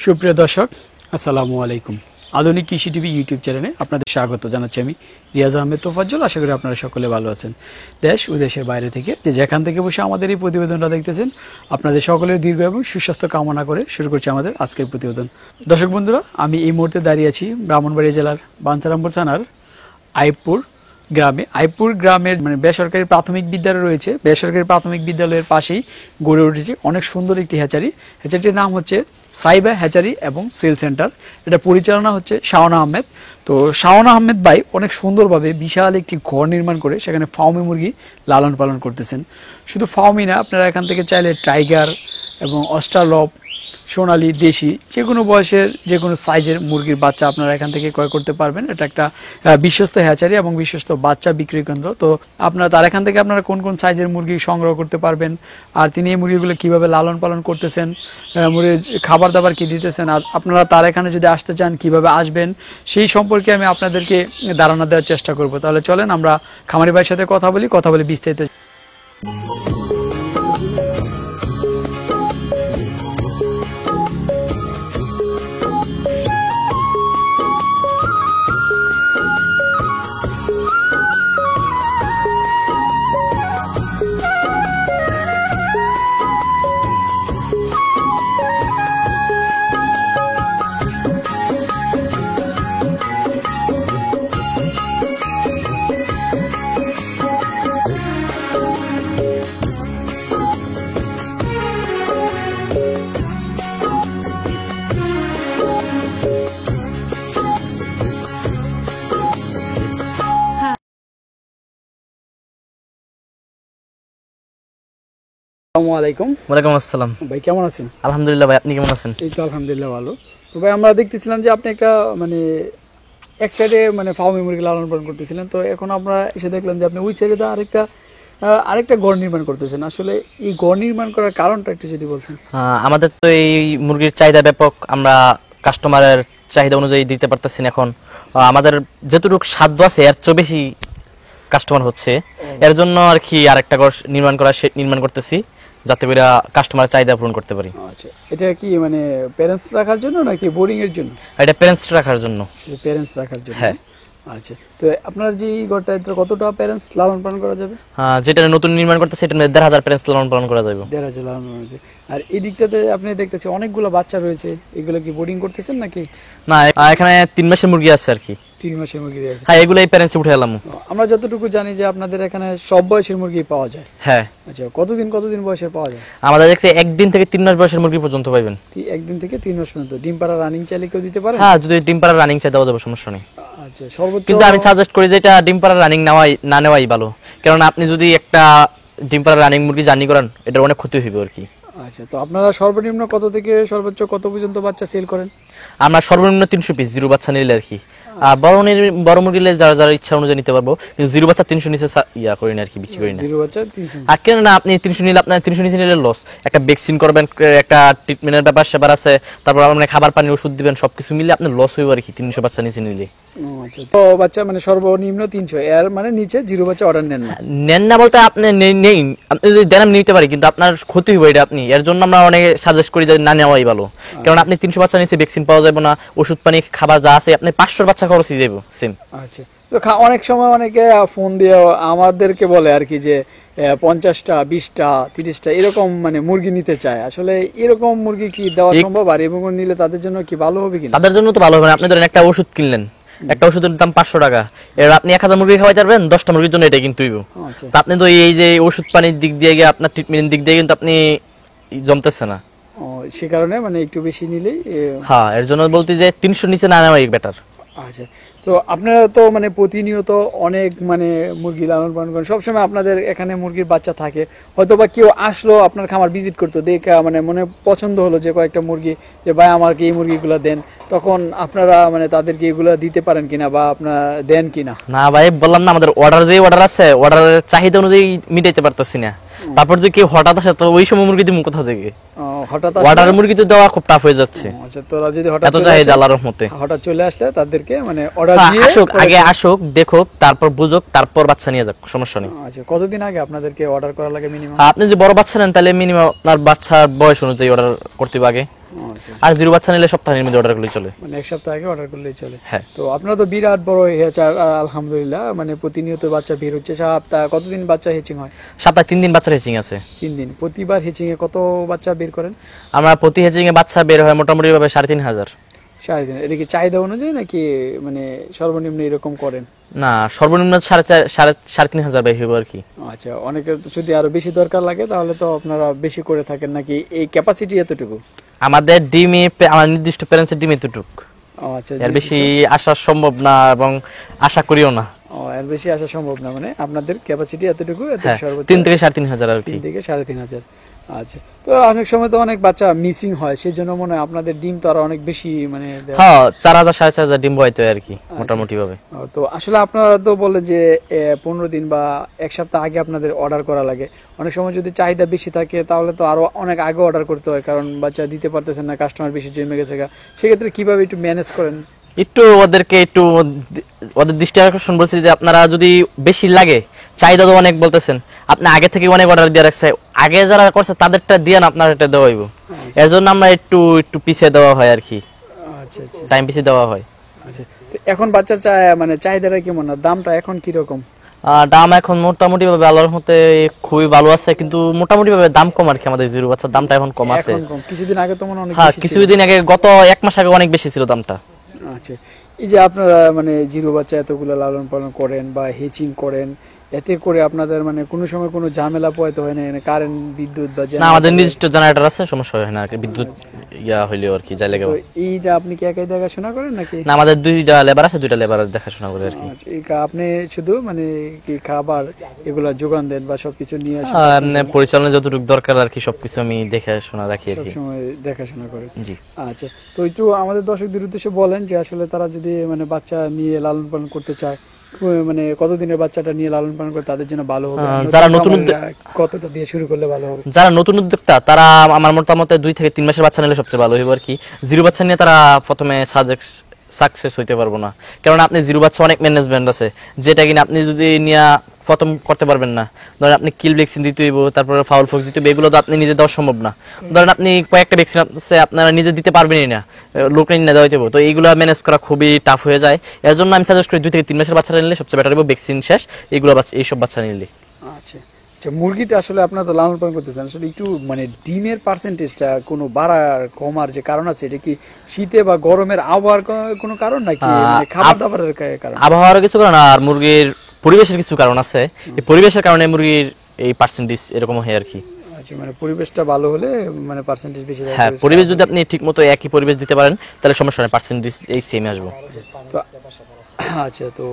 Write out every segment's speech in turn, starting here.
সুপ্রিয় দর্শক, আসসালামু আলাইকুম। আধুনিক কৃষি টিভি ইউটিউব চ্যানেলে আপনাদের স্বাগত জানাচ্ছি আমি রিয়াজ আহমেদ তোফাজ্জল। আশা করি আপনারা সকলে ভালো আছেন। দেশ ও দেশের বাইরে থেকে যেখান থেকে বসে আমাদের এই প্রতিবেদনটা দেখতেছেন, আপনাদের সকলের দীর্ঘ এবং সুস্বাস্থ্য কামনা করে শুরু করছি আমাদের আজকের প্রতিবেদন। দর্শক বন্ধুরা, আমি এই মুহূর্তে দাঁড়িয়ে আছি ব্রাহ্মণবাড়িয়া জেলার বাঞ্ছারামপুর থানার আইবপুর গ্রামে। আইবপুর গ্রামের বেসরকারি প্রাথমিক বিদ্যালয় রয়েছে। বেসরকারি প্রাথমিক বিদ্যালয়ের পাশেই গড়ে উঠেছে অনেক সুন্দর একটি হ্যাচারি। হ্যাচারিটির নাম হচ্ছে সাইবা হ্যাচারি এবং সেল সেন্টার। এটা পরিচালনা হচ্ছে শাওন আহমেদ। তো শাওন আহমেদ ভাই অনেক সুন্দরভাবে বিশাল একটি ঘর নির্মাণ করে সেখানে ফার্মি মুরগি লালন পালন করতেছেন। শুধু ফার্মি না, আপনারা এখান থেকে চাইলে টাইগার এবং অস্ট্রালপ, সোনালী, দেশি যে কোনো বয়সের যে কোনো সাইজের মুরগির বাচ্চা আপনারা এখান থেকে ক্রয় করতে পারবেন। এটা একটা বিশ্বস্ত হ্যাচারি এবং বিশ্বস্ত বাচ্চা বিক্রি কেন্দ্র। তো আপনারা তার এখান থেকে আপনারা কোন কোন সাইজের মুরগি সংগ্রহ করতে পারবেন, আর তিনি এই মুরগিগুলো কীভাবে লালন পালন করতেছেন, মুরগির খাবার দাবার কী দিতেছেন, আর আপনারা তার এখানে যদি আসতে চান কীভাবে আসবেন, সেই সম্পর্কে আমি আপনাদেরকে ধারণা দেওয়ার চেষ্টা করব। তাহলে চলেন আমরা খামারি ভাইয়ের সাথে কথা বলি বিস্তারিত। আসসালামু আলাইকুম। ওয়ালাইকুম আসসালাম। ভাই কেমন আছেন? আলহামদুলিল্লাহ ভাই, আপনি কেমন আছেন? এই তো আলহামদুলিল্লাহ ভালো। তো ভাই আমরা দেখতেছিলাম যে আপনি একটা এক সাইডে ফার্মি মুরগি লালন পালন করতেছিলেন। তো এখন আমরা এসে দেখলাম যে আপনি ওই সাইডে আরেকটা ঘর নির্মাণ করতেছেন। আসলে এই ঘর নির্মাণ করার কারণটা একটু যদি বলতেন। আমাদের তো এই মুরগির চাহিদা ব্যাপক, আমরা কাস্টমারের চাহিদা অনুযায়ী দিতে পারতেছি না। এখন আমাদের যেটুকু সাধ্য আছে এর চেয়ে বেশি কাস্টমার হচ্ছে, এর জন্য আর কি আরেকটা ঘর নির্মাণ করতেছি, যাতে করে কাস্টমারের চাহিদা পূরণ করতে পারি। আচ্ছা, এটা কি প্যারেন্টস রাখার জন্য নাকি বোর্ডিং এর জন্য? এটা প্যারেন্টস রাখার জন্য। প্যারেন্টস রাখার জন্য, হ্যাঁ। আচ্ছা, তো আপনার যে এই ঘরটা কতটা প্যারেন্টস লালন পালন করা যাবে? যেটা নতুন নির্মাণ করতেছে এটার মধ্যে ১,৫০০ প্যারেন্টস লালন পালন করা যাবে। ১,৫০০ লালন পালন আছে। আর এই দিকটাতে আপনি দেখতেছি অনেকগুলো বাচ্চা রয়েছে, এগুলো কি বোর্ডিং করতেছেন নাকি? না, এখানে ৩ মাসের মুরগি আছে আর কি। ৩ মাসের মুরগি আছে? হ্যাঁ, এগুলো এই প্যারেন্টসে উঠে এলাম। আমরা যতটুকু জানি যে আপনাদের এখানে সব বয়সের মুরগি পাওয়া যায়। হ্যাঁ। আচ্ছা, কতদিন বয়সের পাওয়া যায়? আমাদের এখানে ১ দিন থেকে ৩ মাস বয়সের মুরগি পর্যন্ত পাবেন। ১ দিন থেকে ৩ মাস পর্যন্ত। ডিম পাড়া রানিং চাইলে কেউ দিতে পারে? হ্যাঁ, যদি ডিম পাড়া রানিং চাই দেওয়া যাবে, সমস্যা নেই। আচ্ছা, সর্বোচ্চ কিন্তু আমি সাজেস্ট করি যে এটা ডিম পাড়া রানিং না নেওয়াই ভালো, কারণ আপনি যদি একটা ডিম পাড়া রানিং মুরগি জার্নি করান এটার অনেক ক্ষতি হইবে আর কি। আচ্ছা, তো আপনারা সর্বনিম্ন কত থেকে সর্বোচ্চ কত পর্যন্ত বাচ্চা সেল করেন? আমরা সর্বনিম্ন ৩০০ পিস জিরো বাচ্চা নিলে আর কি। আর বড় মুরগি যারা ইচ্ছা অনুযায়ী নিতে পারবো, কিন্তু জিরো বাচ্চা ৩০০ নিচে করি না আর কি, বিক্রি করি না। জিরো বাচ্চা ৩০০। আর কেন না, আপনি ৩০০ নিলে আপনার ৩০০ নিচে নিলে লস। একটা ভ্যাকসিন করবেন, একটা ট্রিটমেন্টের ব্যাপার আছে, তারপর আপনার খাবার পানি ওষুধ দিবেন, সবকিছু মিলে আপনার লস হইব আর কি ৩০০ বাচ্চা নিচে নিলে। আচ্ছা, তো বাচ্চা সর্বনিম্ন ৩০০, এর নিচে জিরো বাচ্চা অর্ডার নেন না বলতে আপনি নেই, আপনি যদি দেন আমি নিতে পারি, কিন্তু আপনার ক্ষতি হইব এটা আপনি। এর জন্য আমরা অনেকে সাজেস্ট করি যে না নেওয়াই ভালো, কারণ আপনি ৩০০ বাচ্চা নিচে ভ্যাকসিন পাওয়া যাবে না, ওষুধ পানি খাবার যা আছে আপনি ৫০০ বাচ্চা খরচই যাইব সেম। আচ্ছা, তো অনেক সময় অনেকে ফোন দিয়ে আমাদেরকে বলে আর কি যে ৫০টা ২০টা ৩০টা এরকম মুরগি নিতে চায়। আসলে এরকম মুরগি কি দেওয়া সম্ভব? আর এবং নিলে তাদের জন্য কি ভালো হবে কিনা? তাদের জন্য তো ভালো হবে না। আপনি ধরেন একটা ওষুধ কিনলেন, একটা ওষুধের দাম ৫০০ টাকা, এর আপনি ১,০০০ মুরগি খাওয়াই পারবেন, 10টা মুরগির জন্য এটা কিন্তু হইব। তা আপনি তো এই যে ওষুধ পানির দিক দিয়ে গিয়ে আপনার ট্রিটমেন্টের দিক দিয়ে কিন্তু আপনি জমতেছে না। সে কারণে একটু বেশি নিলেই। হ্যাঁ, এর জন্য বলতে যে ৩০০ নিচে না নেওয়াই বেটার। আচ্ছা, তো আপনারা তো প্রতিনিয়ত অনেক মুরগি লালন পালন করেন, সবসময় আপনাদের এখানে মুরগির বাচ্চা থাকে। হয়তো বা কেউ আসলো আপনার খামার ভিজিট করতো, দেখা মনে পছন্দ হলো যে কয়েকটা মুরগি, যে ভাই আমাকে এই মুরগিগুলো দেন, তখন আপনারা তাদেরকে এগুলো দিতে পারেন কিনা বা আপনারা দেন কিনা? না ভাই, বললাম না আমাদের অর্ডার আছে, অর্ডারের চাহিদা অনুযায়ী মিটাইতে পারতেছি না। তারপর যে কেউ হঠাৎ আসে তো ওই সময় মুরগি দিব কোথা থেকে? হঠাৎ অর্ডার মুরগিতে দেওয়া খুব টাফ হয়ে যাচ্ছে। আচ্ছা, তোরা যদি হঠাৎ এত চাহিদা আল্লাহর রহমতে। হঠাৎ চলে আসলে তাদেরকে মানে অর্ডার হ্যাঁ, দিয়ে আসুক, আগে আসুক, দেখুক, তারপর বুঝুক, তারপর বাচ্চা নিয়ে যাক, সমস্যা নেই। আচ্ছা, কতদিন আগে আপনাদেরকে অর্ডার করা লাগে মিনিমাম? আপনি যদি বড় বাচ্চা নেন তাহলে মিনিমাম আপনার বাচ্চার বয়স অনুযায়ী অর্ডার করতে হবে আগে। আচ্ছা, আর জিরো বাচ্চা নিলে সপ্তাহের মধ্যে অর্ডার করলেই চলে। মানে এক সপ্তাহ আগে অর্ডার করলেই চলে। হ্যাঁ। তো আপনারা তো বিরাট বড় হয়েছে আলহামদুলিল্লাহ, মানে প্রতিনিয়ত বাচ্চা বের হচ্ছে। সপ্তাহ কতদিন বাচ্চা হেচিং হয়? সপ্তাহে 3 দিন বাচ্চা হেচিং আছে। 3 দিন। প্রতিবার হেচিং এ কত বাচ্চা বের করেন? আমরা প্রতি হেচিং এ বাচ্চা বের হয় মোটামুটি ভাবে 3,500। 3.5। এটা কি চাহিদা অনুযায়ী নাকি মানে সর্বনিম্ন এরকম করেন? না, সর্বনিম্ন 3,500 বের হইব আর কি। আচ্ছা, অনেকের তো যদি আরো বেশি দরকার লাগে তাহলে তো আপনারা বেশি করে থাকেন নাকি? এই ক্যাপাসিটি এতটুকু? আমাদের ডিমে আমার নির্দিষ্ট প্যারেন্টসের ডিম এতটুক, আচ্ছা, এর বেশি আসা সম্ভব না এবং আশা করিও না। এর বেশি আসা সম্ভব না, মানে আপনাদের ক্যাপাসিটি এতটুকু, হ্যাঁ, সর্বোচ্চ 3 থেকে 3,500 আর কি। 3 থেকে 3,500। আচ্ছা, তো অনেক সময় তো অনেক বাচ্চা মিসিং হয়, সেই জন্য মনে হয় আপনাদের ডিম তো আরো অনেক বেশি মানে হ্যাঁ, 4,000 4,500 ডিম হয়তো আর কি মোটামুটি ভাবে। তো আসলে আপনারা তো বললেন যে 15 দিন বা এক সপ্তাহ আগে আপনাদের অর্ডার করা লাগে। অনেক সময় যদি চাহিদা বেশি থাকে তাহলে তো আরো অনেক আগে অর্ডার করতে হয়, কারণ বাচ্চা দিতে পারতেছেন না, কাস্টমার বেশি জমে গেছে। সেক্ষেত্রে কিভাবে একটু ম্যানেজ করেন? একটু ওদেরকে একটু ওদের দৃষ্টি আকর্ষণ বলছি যে আপনারা যদি বেশি লাগে, চাহিদা তো অনেক বলতেছেন, আপনি আগে থেকে অনেক অর্ডার দিয়ে রাখছে, আগে যারা করছে তাদেরটা দিয়ে আপনার এটা দেওয়া হইব। এর জন্য আমরা একটু পিছিয়ে দেওয়া হয় আর কি। আচ্ছা আচ্ছা, টাইম পিছিয়ে দেওয়া হয়। আচ্ছা, তো এখন বাচ্চা মানে চাহিদাটা কেমন, আর দামটা এখন কি রকম? দাম এখন মোটামুটি ভাবে আল্লাহর মতে খুবই ভালো আছে, কিন্তু মোটামুটি ভাবে দাম কম আর কি। আমাদের জিরো বাচ্চার দামটা এখন কম আছে। এখন কম? কিছুদিন আগে তো মনে হয় অনেক হ্যাঁ, বেশি ছিল। কিছুদিন আগে, গত 1 মাস আগে অনেক বেশি ছিল দামটা। আচ্ছা, এই যে আপনারা মানে জিরো বাচ্চা এতগুলো লালন পালন করেন বা হেচিং করেন, এতে করে আপনাদের মানে কোনো সময় কোনো ঝামেলা পোহাইতে হয় না? কারেন্ট, বিদ্যুৎ বা না, আমাদের নিজস্ব জেনারেটর আছে, সমস্যা হয় না আর কি। বিদ্যুৎ হইলেও আর কি যাই লাগে। তো এইটা আপনি কি একাই দেখাশোনা করেন নাকি? না, আমাদের 2টা লেবার আছে, 2টা লেবার দেখাশোনা করে আর কি। আচ্ছা, আপনি শুধু মানে কি খাবার এগুলা যোগান দেন বা সবকিছু নিয়ে আসেন? পরিচালনা যতটুকু দরকার আর কি সবকিছু আমি দেখাশোনা রাখি আর কি। সবসময় দেখাশোনা করেন? জি। আচ্ছা, তো একটু আমাদের দর্শকদের উদ্দেশ্যে বলেন যে আসলে তারা যদি মানে বাচ্চা নিয়ে লালন পালন করতে চায়, মানে কতদিনের বাচ্চাটা নিয়ে লালন পালন করে তাদের জন্য ভালো হবে? যারা নতুন কতটা দিয়ে শুরু করলে ভালো হবে? যারা নতুন উদ্যোক্তা তারা আমার মতামতে 2 থেকে 3 মাসের বাচ্চা নিলে সবচেয়ে ভালো হবে আর কি। জিরো বাচ্চা নিয়ে তারা প্রথমে সাকসেস হইতে পারবো না, কারণ আপনি জিরো বাচ্চা অনেক ম্যানেজমেন্ট আছে, যেটা কিনা আপনি যদি নিয়ে প্রথম করতে পারবেন না। ধরেন আপনি কিল ভ্যাকসিন দিতে হইব, তারপরে ফাউল ফক্স দিতে হইব, এগুলো তো আপনি নিজে দেওয়া সম্ভব না। ধরেন আপনি কয়েকটা ভ্যাকসিন আছে আপনারা নিজে দিতে পারবেনই না, লোক নিয়ে দেওয়া হইতে হবে, তো এইগুলো ম্যানেজ করা খুবই টাফ হয়ে যায়। এর জন্য আমি সাজেস্ট করি 2 থেকে 3 মাসের বাচ্চাটা নিলে সবচেয়ে বেটার হবে, ভ্যাকসিন শেষ এইগুলো এইসব বাচ্চা নিলে। আচ্ছা আচ্ছা, মুরগিটা আসলে আপনারা তো লালন পালন করতেছেন, আসলে একটু মানে ডিমের পার্সেন্টেজটা কোনো বাড়ার কমার যে কারণ আছে, এটা কি শীতে বা গরমের আবহাওয়ার কোনো কারণ নাকি মানে খাবার দাবারের কারণ? আবহাওয়ার কিছু কারণ আর মুরগির পরিবেশের কিছু কারণ আছে। এই পরিবেশের কারণে মুরগির এই পার্সেন্টেজ এরকম হয় আর কি। আচ্ছা, মানে পরিবেশটা ভালো হলে মানে পার্সেন্টেজ বেশি থাকে? হ্যাঁ, পরিবেশ যদি আপনি ঠিকমতো একই পরিবেশ দিতে পারেন তাহলে সমস্যা নেই, পার্সেন্টেজ এই সেম আসবে। তো আচ্ছা, তো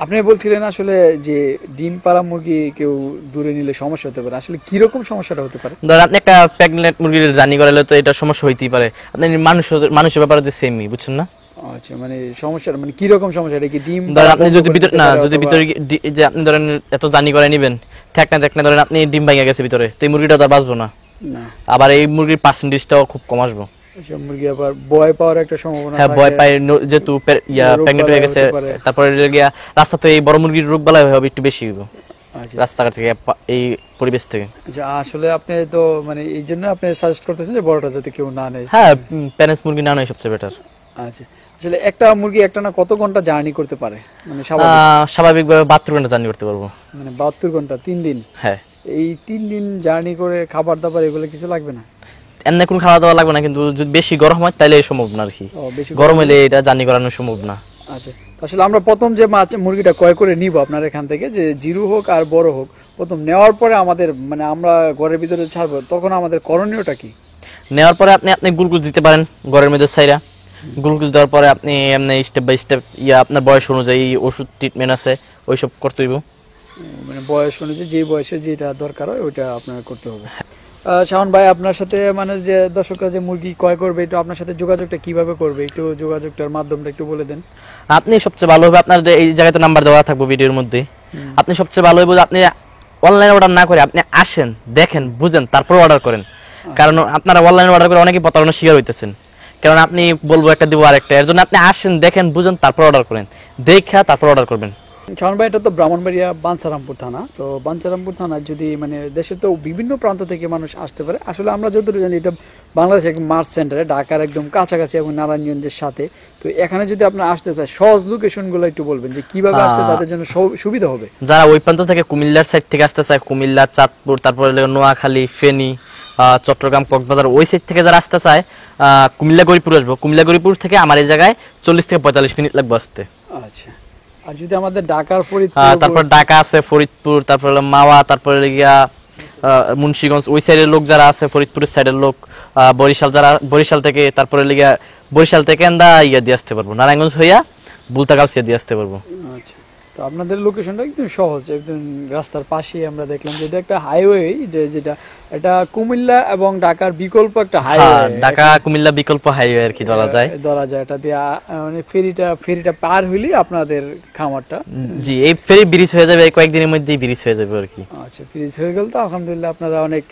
আপনি বলছিলেন আসলে যে ডিম পাড়া মুরগি কেউ দূরে নিলে সমস্যা হতে পারে, আসলে কিরকম সমস্যাটা হতে পারে? ধর আপনি একটা প্রেগনেন্ট মুরগির রানি করালে তো এটা সমস্যা হইতেই পারে। আপনি মানুষের ব্যাপারে তো সেমই, বুঝছেন না? আচ্ছা, মানে সমস্যা মানে কিরকম সমস্যা? এটা কি ডিম ধর আপনি যদি ভিতরে না, যদি ভিতরে যে আপনি ধরেন এত জানি করে নেবেন, থাকনা ধরেন আপনি ডিম ভাঙা গেছে ভিতরে, তো এই মুরগিটা তো আর বাঁচবো না। আবার এই মুরগির পার্সেন্টেজটাও খুব কম আসবে। আচ্ছা, মুরগি আবার ভয় পাওয়ার একটা সম্ভাবনা থাকে। হ্যাঁ, ভয় পায় যেহেতু প্রেগনেন্ট হয়ে গেছে, তারপরে গিয়া রাস্তাতে এই বড় মুরগির রোগ বালাই হবে একটু বেশি হবে রাস্তাঘাট থেকে, এই পরিবেশ থেকে। আচ্ছা, আসলে আপনি তো মানে এই জন্য আপনি সাজেস্ট করতেছেন যে বড়টা যাতে কেউ না নেয়। হ্যাঁ, প্যারেন্টস মুরগি না নয় সবচেয়ে বেটার। আচ্ছা, আসলে একটা মুরগি একটা না কত ঘন্টা জার্নি করতে পারে মানে স্বাভাবিকভাবে 72 ঘন্টা জার্নি করতে পারবো। মানে 72 ঘন্টা 3 দিন? হ্যাঁ। এই 3 দিন জার্নি করে খাবার দাবার এগুলো কিছু লাগবে না? এমনি কোনো খাওয়া দাওয়া লাগবে না, কিন্তু যদি বেশি গরম হয় তাহলে সম্ভব না আর কি। গরম হলে এটা জার্নি করানো সম্ভব না। আচ্ছা, আসলে আমরা প্রথম যে মুরগিটা ক্রয় করে নিব আপনার এখান থেকে, যে জিরো হোক আর বড় হোক, প্রথম নেওয়ার পরে আমাদের মানে আমরা ঘরের ভিতরে ছাড়বো, তখন আমাদের করণীয়টা কি? নেওয়ার পরে আপনি গ্লুকোজ দিতে পারেন ঘরের মধ্যে ছাইরা। গ্লুকোজ দেওয়ার পরে আপনি এমনি স্টেপ বাই স্টেপ আপনার বয়স অনুযায়ী ওষুধ ট্রিটমেন্ট আছে, ওইসব করতে হইব। মানে বয়স অনুযায়ী যে বয়সে যেটা দরকার হয় ওইটা আপনার করতে হবে। শাওন ভাই, আপনার সাথে মানে যে দর্শকরা যে মুরগি ক্রয় করবে, একটু আপনার সাথে যোগাযোগটা কিভাবে করবে, একটু যোগাযোগটার মাধ্যমটা একটু বলে দেন। আপনি সবচেয়ে ভালো হবে, আপনার এই জায়গাতে নাম্বার দেওয়া থাকবে ভিডিওর মধ্যে, আপনি সবচেয়ে ভালো হবে আপনি অনলাইনে অর্ডার না করে আপনি আসেন, দেখেন, বুঝেন, তারপর অর্ডার করেন। কারণ আপনারা অনলাইনে অর্ডার করে অনেকে প্রতারণার শিকার হইতেছেন। কারণ আপনি বলবো একটা দিব আরেকটা, এর জন্য আপনি আসেন, দেখেন, বুঝেন, তারপর অর্ডার করেন, দেখা তারপর অর্ডার করবেন। শাওন ভাই, এটা তো ব্রাহ্মণবাড়িয়া বাঞ্ছারামপুর থানা, তো বাঞ্ছারামপুর থানা যদি মানে দেশে তো বিভিন্ন প্রান্ত থেকে মানুষ আসতে পারে। আসলে আমরা যতটুকু জানি এটা বাংলাদেশের একদম মার্চ সেন্টারে, ঢাকার একদম কাছাকাছি এবং নারায়ণগঞ্জের সাথে। তো এখানে যদি আপনার আসতে চায়, সহজ লোকেশনগুলো একটু বলবেন যে কিভাবে আসতে তাদের জন্য সুবিধা হবে। যারা ওই প্রান্ত থেকে কুমিল্লার সাইড থেকে আসতে চায়, কুমিল্লা, চাঁদপুর, তারপরে নোয়াখালী, ফেনী, চট্টগ্রাম, কক্সবাজার, ওই সাইড থেকে যারা আসতে চায়, কুমিল্লা গরিপুর আসবো। কুমিল্লা গরিপুর থেকে আমার এই জায়গায় 40 থেকে 45 মিনিট লাগবে আসতে। আচ্ছা, আর যদি আমাদের ঢাকার তারপর ঢাকা আছে, ফরিদপুর, তারপর মাওয়া, তারপরে গিয়া মুন্সিগঞ্জ, ওই সাইডের লোক যারা আছে, ফরিদপুরের সাইডের লোক, বরিশাল, যারা বরিশাল থেকে, তারপরে গিয়া বরিশাল থেকে ইয়া দিয়ে আসতে পারবো, নারায়ণগঞ্জ হইয়া বুলতাগাউসিয়া দিয়ে আসতে পারবো। আচ্ছা, তো আপনাদের লোকেশনটা একদম সহজ, একদম রাস্তার পাশেই আমরা দেখলাম যে এটা একটা হাইওয়ে, যেটা এটা কুমিল্লা এবং ঢাকার বিকল্প একটা হাইওয়ে, ঢাকা কুমিল্লা বিকল্প হাইওয়ে আর কি ধরা যায়। এটা দিয়ে মানে ফেরিটা পার হইলে আপনাদের খামারটা। জি, এই ফেরি ব্রিজ হয়ে যাবে, কয়েকদিনের মধ্যেই ব্রিজ হয়ে যাবে আর কি। আচ্ছা, ব্রিজ হয়ে গেল তো আলহামদুলিল্লাহ আপনারা অনেক,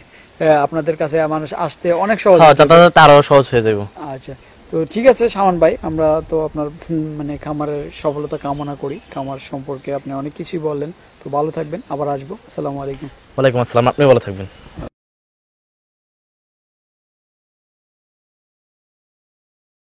আপনাদের কাছে মানুষ আসতে অনেক সহজ, যাতায়াত আরো সহজ হয়ে যাবে। আচ্ছা, তো ঠিক আছে শাওন ভাই, আমরা তো আপনার মানে খামারের সফলতা কামনা করি। খামার সম্পর্কে আপনি অনেক কিছুই বললেন, তো ভালো থাকবেন, আবার আসবো। আসসালামু আলাইকুম। ওয়ালাইকুম আসসালাম, আপনি ভালো থাকবেন।